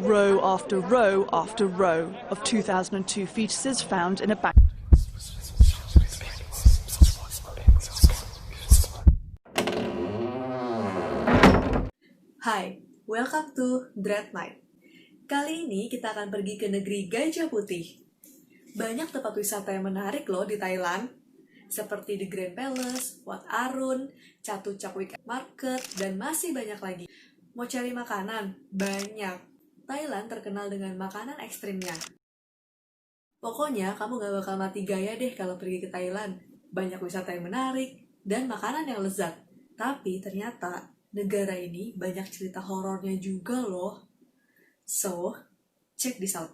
row after row after row of 2002 fetuses found in a bank. Hai, welcome to Dread Night. Kali ini kita akan pergi ke negeri Gajah Putih. Banyak tempat wisata yang menarik loh di Thailand, seperti The Grand Palace, Wat Arun, Chatuchak Market, dan masih banyak lagi. Mau cari makanan? Banyak. Thailand terkenal dengan makanan ekstrimnya. Pokoknya kamu gak bakal mati gaya deh kalau pergi ke Thailand. Banyak wisata yang menarik dan makanan yang lezat. Tapi ternyata negara ini banyak cerita horornya juga loh. So, check this out.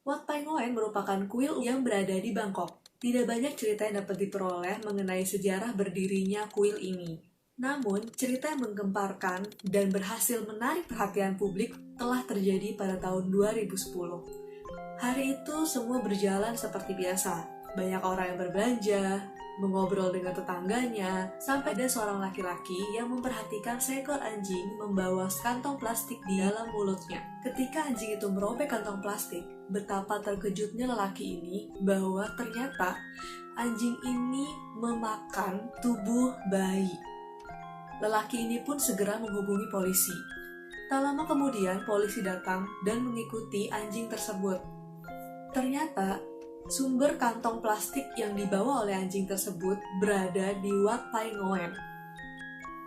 Wat Pai Ngoen merupakan kuil yang berada di Bangkok. Tidak banyak cerita yang dapat diperoleh mengenai sejarah berdirinya kuil ini. Namun, cerita yang menggemparkan dan berhasil menarik perhatian publik telah terjadi pada tahun 2010. Hari itu semua berjalan seperti biasa. Banyak orang yang berbelanja, mengobrol dengan tetangganya, sampai ada seorang laki-laki yang memperhatikan seekor anjing membawa kantong plastik di dalam mulutnya. Ketika anjing itu merobek kantong plastik, betapa terkejutnya lelaki ini bahwa ternyata anjing ini memakan tubuh bayi. Lelaki ini pun segera menghubungi polisi. Tak lama kemudian polisi datang dan mengikuti anjing tersebut. Ternyata sumber kantong plastik yang dibawa oleh anjing tersebut berada di Wat Pai Ngoen.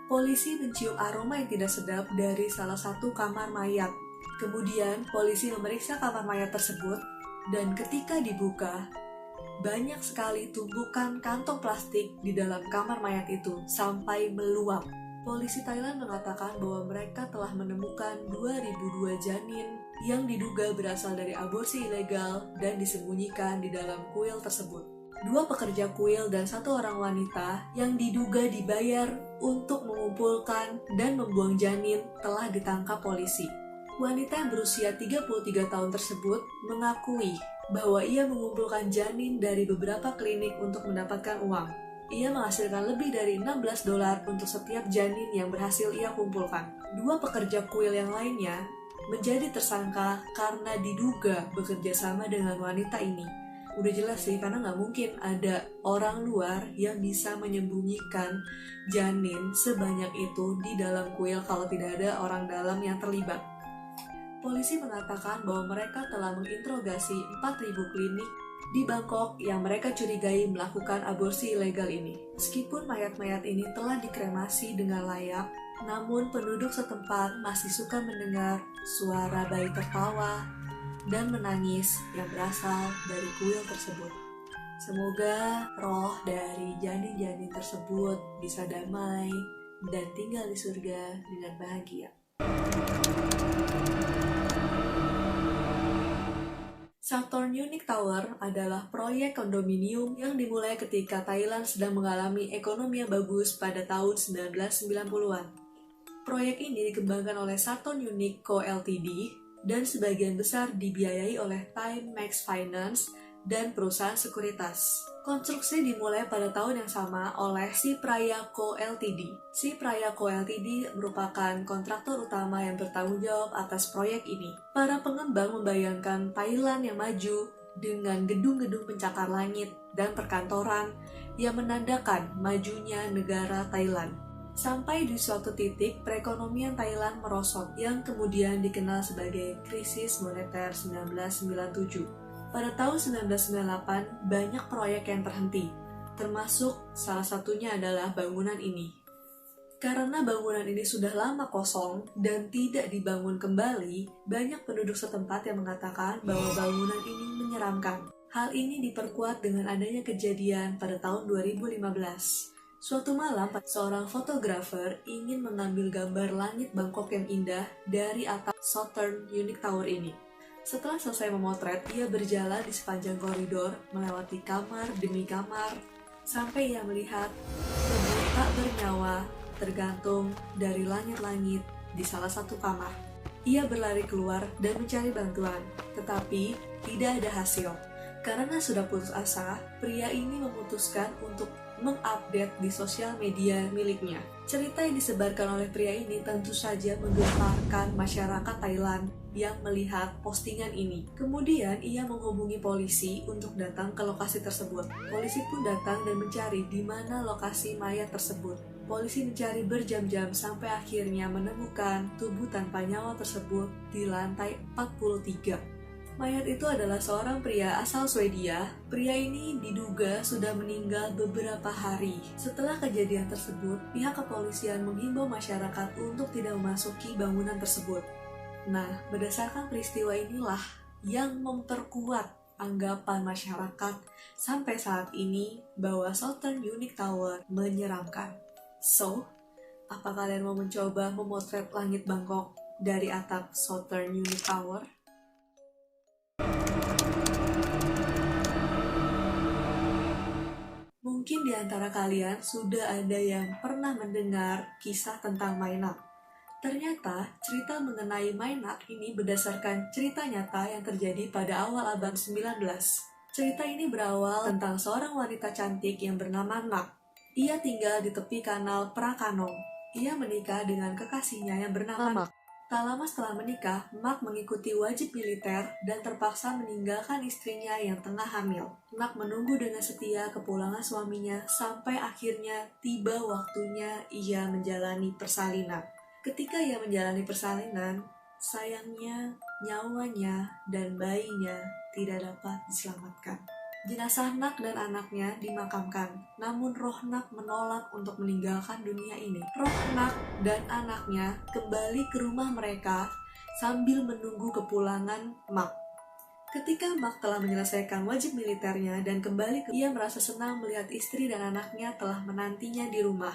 Polisi mencium aroma yang tidak sedap dari salah satu kamar mayat. Kemudian polisi memeriksa kamar mayat tersebut dan ketika dibuka, banyak sekali tumpukan kantong plastik di dalam kamar mayat itu sampai meluap. Polisi Thailand mengatakan bahwa mereka telah menemukan 2002 janin yang diduga berasal dari aborsi ilegal dan disembunyikan di dalam kuil tersebut. 2 pekerja kuil dan 1 orang wanita yang diduga dibayar untuk mengumpulkan dan membuang janin telah ditangkap polisi. Wanita yang berusia 33 tahun tersebut mengakui bahwa ia mengumpulkan janin dari beberapa klinik untuk mendapatkan uang. Ia menghasilkan lebih dari $16 untuk setiap janin yang berhasil ia kumpulkan. 2 pekerja kuil yang lainnya menjadi tersangka karena diduga bekerja sama dengan wanita ini. Udah jelas sih, karena nggak mungkin ada orang luar yang bisa menyembunyikan janin sebanyak itu di dalam kuil kalau tidak ada orang dalam yang terlibat. Polisi mengatakan bahwa mereka telah menginterogasi 4.000 klinik di Bangkok yang mereka curigai melakukan aborsi ilegal ini. Meskipun mayat-mayat ini telah dikremasi dengan layak, namun penduduk setempat masih suka mendengar suara bayi tertawa dan menangis yang berasal dari kuil tersebut. Semoga roh dari janin-janin tersebut bisa damai dan tinggal di surga dengan bahagia. Saturn Unique Tower adalah proyek kondominium yang dimulai ketika Thailand sedang mengalami ekonomi yang bagus pada tahun 1990-an. Proyek ini dikembangkan oleh Saturn Unique Co Ltd dan sebagian besar dibiayai oleh Timex Finance dan perusahaan sekuritas. Konstruksi dimulai pada tahun yang sama oleh Sipraya Co Ltd. Sipraya Co Ltd merupakan kontraktor utama yang bertanggung jawab atas proyek ini. Para pengembang membayangkan Thailand yang maju dengan gedung-gedung pencakar langit dan perkantoran yang menandakan majunya negara Thailand. Sampai di suatu titik, perekonomian Thailand merosot yang kemudian dikenal sebagai krisis moneter 1997. Pada tahun 1998, banyak proyek yang terhenti, termasuk salah satunya adalah bangunan ini. Karena bangunan ini sudah lama kosong dan tidak dibangun kembali, banyak penduduk setempat yang mengatakan bahwa bangunan ini menyeramkan. Hal ini diperkuat dengan adanya kejadian pada tahun 2015. Suatu malam, seorang fotografer ingin mengambil gambar langit Bangkok yang indah dari atap Saturn Unique Tower ini. Setelah selesai memotret, ia berjalan di sepanjang koridor, melewati kamar demi kamar, sampai ia melihat tubuh tak bernyawa tergantung dari langit-langit di salah satu kamar. Ia berlari keluar dan mencari bantuan, tetapi tidak ada hasil. Karena sudah putus asa, pria ini memutuskan untuk mengupdate di sosial media miliknya. Cerita yang disebarkan oleh pria ini tentu saja menggemparkan masyarakat Thailand yang melihat postingan ini. Kemudian ia menghubungi polisi untuk datang ke lokasi tersebut. Polisi pun datang dan mencari di mana lokasi mayat tersebut. Polisi mencari berjam-jam sampai akhirnya menemukan tubuh tanpa nyawa tersebut di lantai 43. Mayat itu adalah seorang pria asal Swedia. Pria ini diduga sudah meninggal beberapa hari. Setelah kejadian tersebut, pihak kepolisian menghimbau masyarakat untuk tidak memasuki bangunan tersebut. Nah, berdasarkan peristiwa inilah yang memperkuat anggapan masyarakat sampai saat ini bahwa Southern Unique Tower menyeramkan. So, apa kalian mau mencoba memotret langit Bangkok dari atap Southern Unique Tower? Mungkin di antara kalian sudah ada yang pernah mendengar kisah tentang Mainak. Ternyata cerita mengenai Mainak ini berdasarkan cerita nyata yang terjadi pada awal abad 19. Cerita ini berawal tentang seorang wanita cantik yang bernama Nak. Ia tinggal di tepi kanal Prakanong. Ia menikah dengan kekasihnya yang bernama Mak. Tak lama setelah menikah, Mak mengikuti wajib militer dan terpaksa meninggalkan istrinya yang tengah hamil. Mak menunggu dengan setia kepulangan suaminya sampai akhirnya tiba waktunya ia menjalani persalinan. Ketika ia menjalani persalinan, sayangnya nyawanya dan bayinya tidak dapat diselamatkan. Jenazah Nak dan anaknya dimakamkan, namun roh Nak menolak untuk meninggalkan dunia ini. Roh Nak dan anaknya kembali ke rumah mereka sambil menunggu kepulangan Mak. Ketika Mak telah menyelesaikan wajib militernya dan kembali ia merasa senang melihat istri dan anaknya telah menantinya di rumah.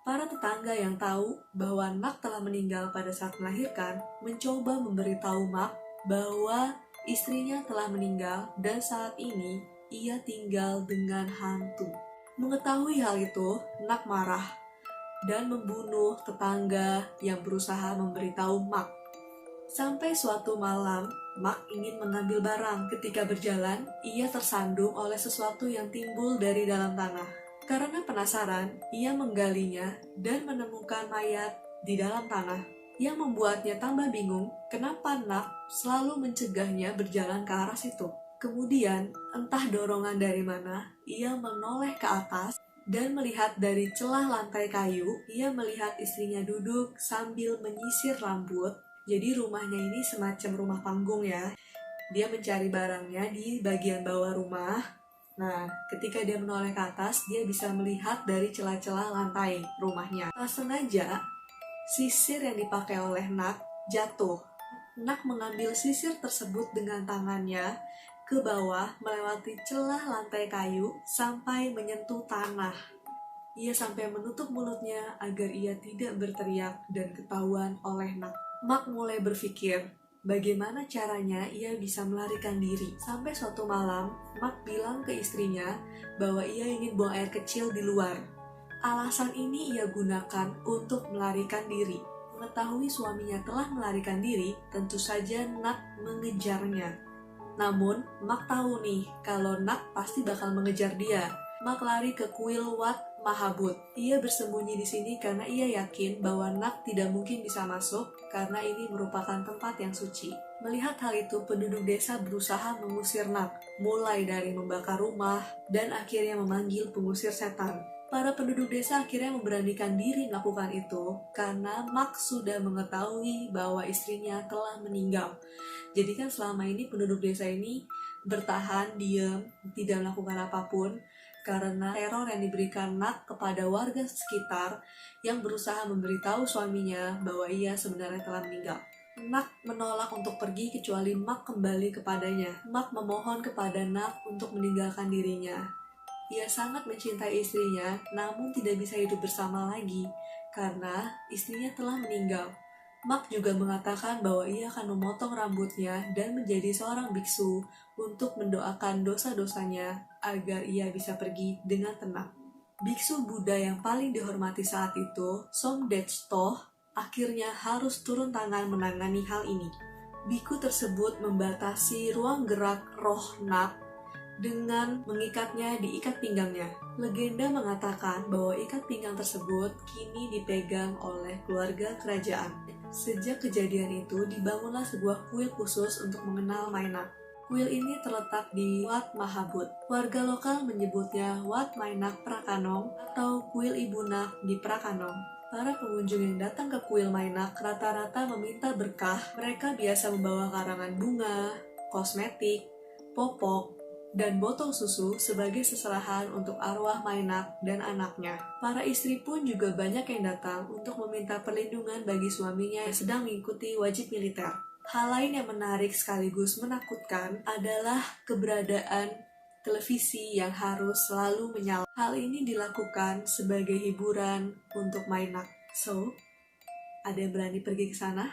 Para tetangga yang tahu bahwa Nak telah meninggal pada saat melahirkan mencoba memberitahu Mak bahwa istrinya telah meninggal dan saat ini ia tinggal dengan hantu. Mengetahui hal itu, Nak marah dan membunuh tetangga yang berusaha memberitahu Mak. Sampai suatu malam, Mak ingin mengambil barang. Ketika berjalan, ia tersandung oleh sesuatu yang timbul dari dalam tanah. Karena penasaran, ia menggalinya dan menemukan mayat di dalam tanah. Yang membuatnya tambah bingung kenapa Nak selalu mencegahnya berjalan ke arah situ. Kemudian, entah dorongan dari mana, ia menoleh ke atas dan melihat dari celah lantai kayu, ia melihat istrinya duduk sambil menyisir rambut. Jadi rumahnya ini semacam rumah panggung ya. Dia mencari barangnya di bagian bawah rumah. Nah, ketika dia menoleh ke atas, dia bisa melihat dari celah-celah lantai rumahnya. Tak sengaja, sisir yang dipakai oleh Nak jatuh. Nak mengambil sisir tersebut dengan tangannya ke bawah melewati celah lantai kayu sampai menyentuh tanah. Ia sampai menutup mulutnya agar ia tidak berteriak dan ketahuan oleh Nak. Mak mulai berpikir bagaimana caranya ia bisa melarikan diri. Sampai suatu malam, Mak bilang ke istrinya bahwa ia ingin buang air kecil di luar. Alasan ini ia gunakan untuk melarikan diri. Mengetahui suaminya telah melarikan diri, tentu saja Nak mengejarnya. Namun, Mak tahu nih kalau Nak pasti bakal mengejar dia. Mak lari ke kuil Wat Mahabut. Ia bersembunyi di sini karena ia yakin bahwa Nak tidak mungkin bisa masuk karena ini merupakan tempat yang suci. Melihat hal itu, penduduk desa berusaha mengusir Nak, mulai dari membakar rumah dan akhirnya memanggil pengusir setan. Para penduduk desa akhirnya memberanikan diri melakukan itu karena Mak sudah mengetahui bahwa istrinya telah meninggal. Jadi kan selama ini penduduk desa ini bertahan, diam, tidak melakukan apapun karena teror yang diberikan Nak kepada warga sekitar yang berusaha memberitahu suaminya bahwa ia sebenarnya telah meninggal. Nak menolak untuk pergi kecuali Mak kembali kepadanya. Mak memohon kepada Nak untuk meninggalkan dirinya. Ia sangat mencintai istrinya, namun tidak bisa hidup bersama lagi karena istrinya telah meninggal. Mak juga mengatakan bahwa ia akan memotong rambutnya dan menjadi seorang biksu untuk mendoakan dosa-dosanya agar ia bisa pergi dengan tenang. Biksu Buddha yang paling dihormati saat itu, Somdet Stoh, akhirnya harus turun tangan menangani hal ini. Biku tersebut membatasi ruang gerak roh Nak dengan mengikatnya di ikat pinggangnya. Legenda mengatakan bahwa ikat pinggang tersebut kini dipegang oleh keluarga kerajaan. Sejak kejadian itu, dibangunlah sebuah kuil khusus untuk mengenal Mainak. Kuil ini terletak di Wat Mahabut. Warga lokal menyebutnya Wat Mainak Prakanong atau Kuil Ibu Nak di Prakanong. Para pengunjung yang datang ke kuil Mainak rata-rata meminta berkah. Mereka biasa membawa karangan bunga, kosmetik, popok, dan botol susu sebagai seserahan untuk arwah Mainak dan anaknya. Para istri pun juga banyak yang datang untuk meminta perlindungan bagi suaminya yang sedang mengikuti wajib militer. Hal lain yang menarik sekaligus menakutkan adalah keberadaan televisi yang harus selalu menyala. Hal ini dilakukan sebagai hiburan untuk Mainak. So, ada yang berani pergi ke sana?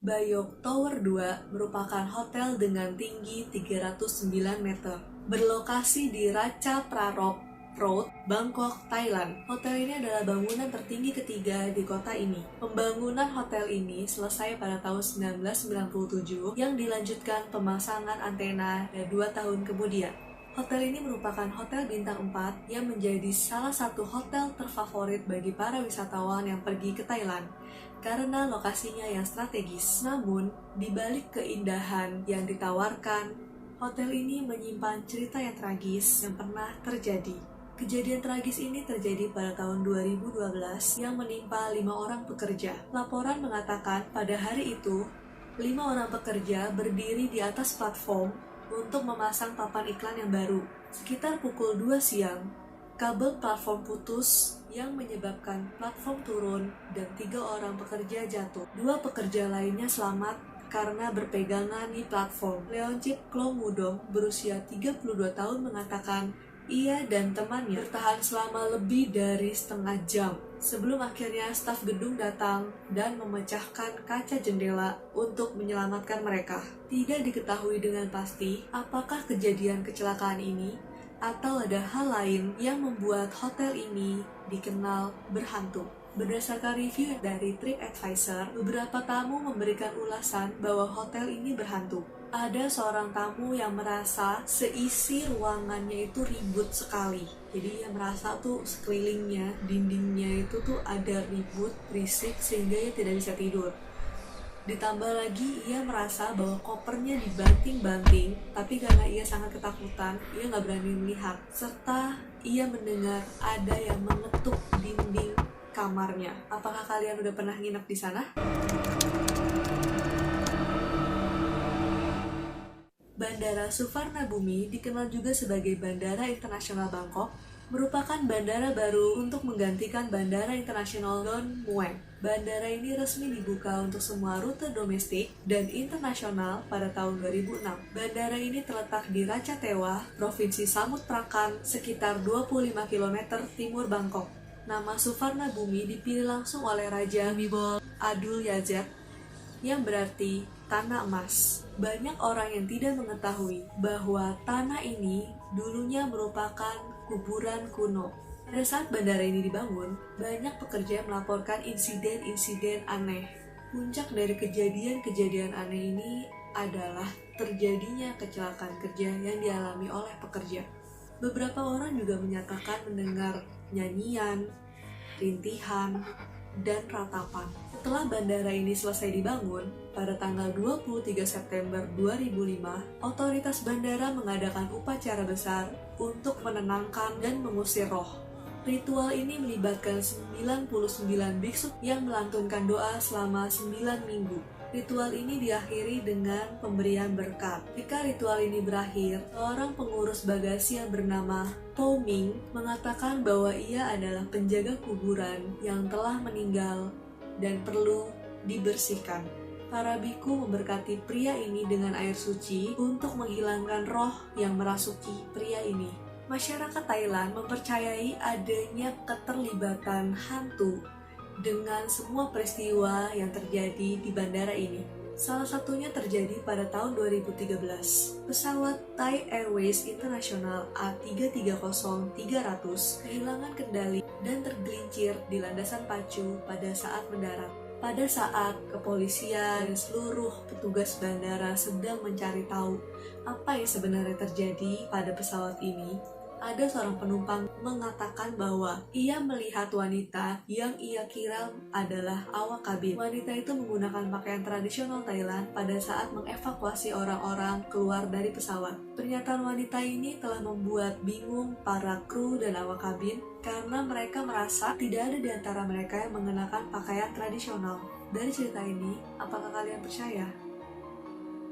Bayok Tower 2 merupakan hotel dengan tinggi 309 meter. Berlokasi di Ratcha Prarop Road, Bangkok, Thailand. Hotel ini adalah bangunan tertinggi ketiga di kota ini. Pembangunan hotel ini selesai pada tahun 1997 yang dilanjutkan pemasangan antena 2 tahun kemudian. Hotel ini merupakan hotel bintang 4 yang menjadi salah satu hotel terfavorit bagi para wisatawan yang pergi ke Thailand karena lokasinya yang strategis. Namun, di balik keindahan yang ditawarkan, hotel ini menyimpan cerita yang tragis yang pernah terjadi. Kejadian tragis ini terjadi pada tahun 2012 yang menimpa 5 orang pekerja. Laporan mengatakan pada hari itu, 5 orang pekerja berdiri di atas platform untuk memasang papan iklan yang baru. Sekitar pukul 2 siang, kabel platform putus yang menyebabkan platform turun dan 3 orang pekerja jatuh. 2 pekerja lainnya selamat karena berpegangan di platform. Leonchip Klomudong berusia 32 tahun mengatakan ia dan temannya bertahan selama lebih dari setengah jam sebelum akhirnya staf gedung datang dan memecahkan kaca jendela untuk menyelamatkan mereka. Tidak diketahui dengan pasti apakah kejadian kecelakaan ini atau ada hal lain yang membuat hotel ini dikenal berhantu. Berdasarkan review dari TripAdvisor, beberapa tamu memberikan ulasan bahwa hotel ini berhantu. Ada seorang tamu yang merasa seisi ruangannya itu ribut sekali. Jadi ia merasa tuh sekelilingnya, dindingnya itu tuh ada ribut, berisik sehingga ia tidak bisa tidur. Ditambah lagi ia merasa bahwa kopernya dibanting-banting, tapi karena ia sangat ketakutan, ia nggak berani melihat. Serta ia mendengar ada yang mengetuk dinding kamarnya. Apakah kalian udah pernah nginep di sana? Bandara Suvarnabhumi, dikenal juga sebagai Bandara Internasional Bangkok, merupakan bandara baru untuk menggantikan Bandara Internasional Don Mueang. Bandara ini resmi dibuka untuk semua rute domestik dan internasional pada tahun 2006. Bandara ini terletak di Ratcha Tewah, Provinsi Samut Prakan, sekitar 25 km timur Bangkok. Nama Suvarnabhumi dipilih langsung oleh Raja Bhumibol Adulyadej yang berarti tanah emas. Banyak orang yang tidak mengetahui bahwa tanah ini dulunya merupakan kuburan kuno. Pada saat bandara ini dibangun, banyak pekerja melaporkan insiden-insiden aneh. Puncak dari kejadian-kejadian aneh ini adalah terjadinya kecelakaan kerja yang dialami oleh pekerja. Beberapa orang juga menyatakan mendengar nyanyian, rintihan, dan ratapan. Setelah bandara ini selesai dibangun, pada tanggal 23 September 2005, otoritas bandara mengadakan upacara besar untuk menenangkan dan mengusir roh. Ritual ini melibatkan 99 biksu yang melantunkan doa selama 9 minggu. Ritual ini diakhiri dengan pemberian berkat. Ketika ritual ini berakhir, seorang pengurus bagasi yang bernama Po Ming mengatakan bahwa ia adalah penjaga kuburan yang telah meninggal dan perlu dibersihkan. Para biku memberkati pria ini dengan air suci untuk menghilangkan roh yang merasuki pria ini. Masyarakat Thailand mempercayai adanya keterlibatan hantu dengan semua peristiwa yang terjadi di bandara ini. Salah satunya terjadi pada tahun 2013. Pesawat Thai Airways International A330-300 kehilangan kendali dan tergelincir di landasan pacu pada saat mendarat. Pada saat kepolisian dan seluruh petugas bandara sedang mencari tahu apa yang sebenarnya terjadi pada pesawat ini, ada seorang penumpang mengatakan bahwa ia melihat wanita yang ia kira adalah awak kabin. Wanita itu menggunakan pakaian tradisional Thailand pada saat mengevakuasi orang-orang keluar dari pesawat. Pernyataan wanita ini telah membuat bingung para kru dan awak kabin karena mereka merasa tidak ada di antara mereka yang mengenakan pakaian tradisional. Dari cerita ini, apakah kalian percaya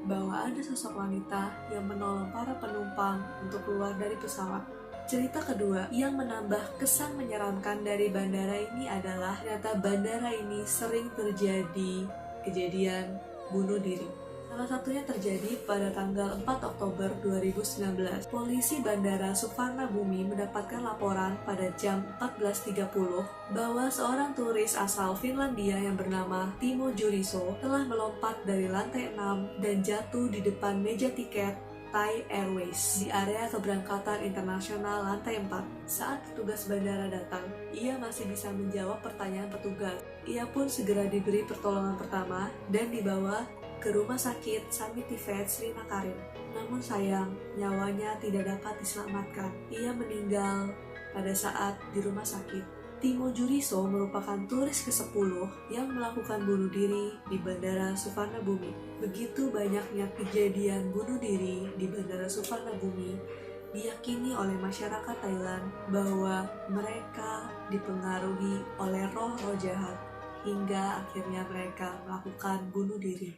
bahwa ada sosok wanita yang menolong para penumpang untuk keluar dari pesawat? Cerita kedua yang menambah kesan menyeramkan dari bandara ini adalah ternyata bandara ini sering terjadi kejadian bunuh diri. Salah satunya terjadi pada tanggal 4 Oktober 2019. Polisi Bandara Suvarnabhumi mendapatkan laporan pada jam 14.30 bahwa seorang turis asal Finlandia yang bernama Timo Juriso telah melompat dari lantai 6 dan jatuh di depan meja tiket Thai Airways di area keberangkatan internasional lantai 4. Saat petugas bandara datang, ia masih bisa menjawab pertanyaan petugas. Ia pun segera diberi pertolongan pertama dan dibawa ke rumah sakit Samitivet Sri Makarim. Namun sayang, nyawanya tidak dapat diselamatkan. Ia meninggal pada saat di rumah sakit. Timo Juriso merupakan turis ke-10 yang melakukan bunuh diri di Bandara Suvarnabhumi. Begitu banyaknya kejadian bunuh diri di Bandara Suvarnabhumi, diyakini oleh masyarakat Thailand bahwa mereka dipengaruhi oleh roh-roh jahat hingga akhirnya mereka melakukan bunuh diri.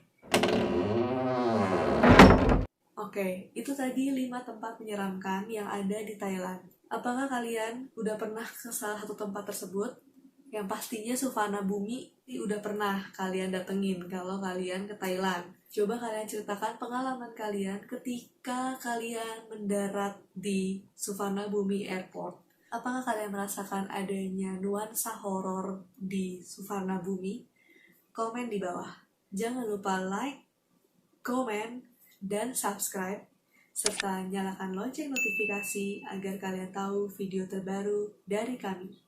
Oke, itu tadi 5 tempat menyeramkan yang ada di Thailand. Apakah kalian udah pernah ke salah satu tempat tersebut? Yang pastinya Suvarnabhumi udah pernah kalian datengin kalau kalian ke Thailand. Coba kalian ceritakan pengalaman kalian ketika kalian mendarat di Suvarnabhumi Airport. Apakah kalian merasakan adanya nuansa horor di Suvarnabhumi? Komen di bawah. Jangan lupa like, komen, dan subscribe, serta nyalakan lonceng notifikasi agar kalian tahu video terbaru dari kami.